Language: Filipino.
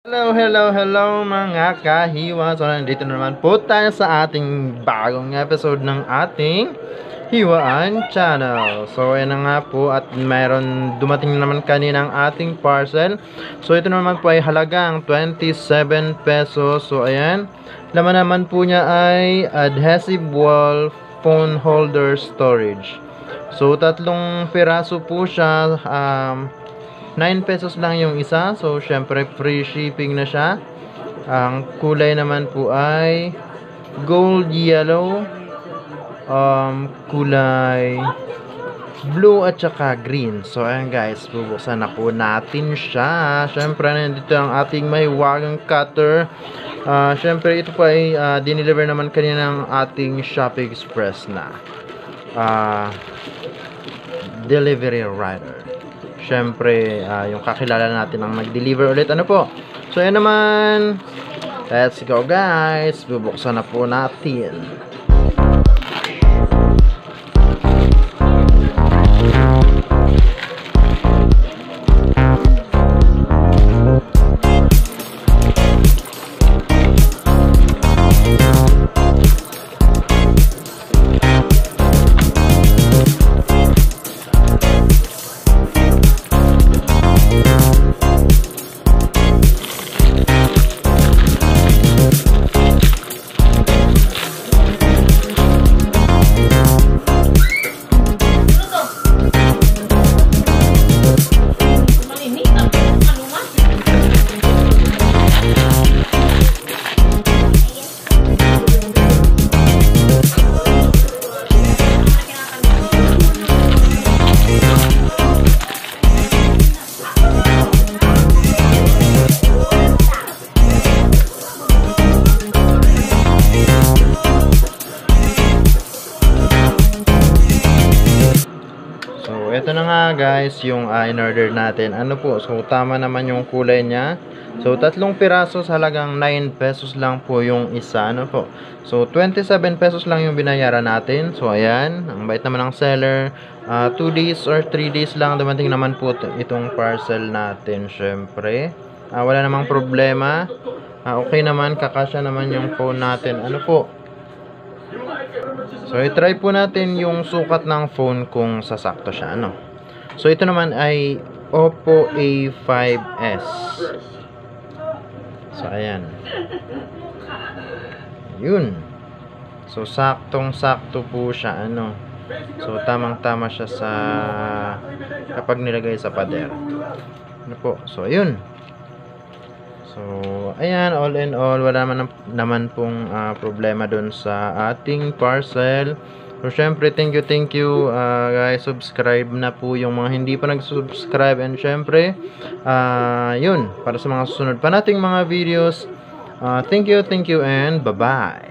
Hello mga kahiwa. So nandito na naman po tayo sa ating bagong episode ng ating Hiwaan Channel. So ayan na nga po at mayroon dumating na naman kanina ang ating parcel. So ito naman po ay halagang 27 pesos. So ayan, laman naman po niya ay adhesive wall phone holder storage. So tatlong piraso po siya. 9 pesos lang yung isa. So, syempre, free shipping na siya. Ang kulay naman po ay gold yellow, kulay blue at saka green. So, ayan guys, bubuksan na po natin siya. Syempre, nandito ang ating may wagang cutter. Syempre, ito po ay dineliver naman kanina ng ating Shopee Express na delivery rider. Syempre, yung kakilala natin ang nag-deliver ulit. Ano po? So, yan naman. Let's go, guys. Bubuksan na po natin. Ito na nga guys yung in-order natin. Ano po? So tama naman yung kulay niya. So tatlong piraso sa halagang 9 pesos lang po yung isa. Ano po? So 27 pesos lang yung binayaran natin. So ayan, ang bait naman ng seller. 2 days or 3 days lang dumating naman po itong parcel natin. Syempre, wala namang problema. Okay naman, kakasya naman yung phone natin. Ano po? So, i-try po natin yung sukat ng phone kung sasakto siya, ano. So, ito naman ay Oppo A5s. So, ayan. Yun. So, saktong-sakto po siya, ano. So, tamang-tama siya sa kapag nilagay sa pader. Ano po? So, ayun. So, ayan, all in all, wala naman pong problema dun sa ating parcel. So, syempre, thank you, guys. Subscribe na po yung mga hindi pa nag-subscribe. And syempre, yun, para sa mga susunod pa nating mga videos. Thank you, and bye-bye.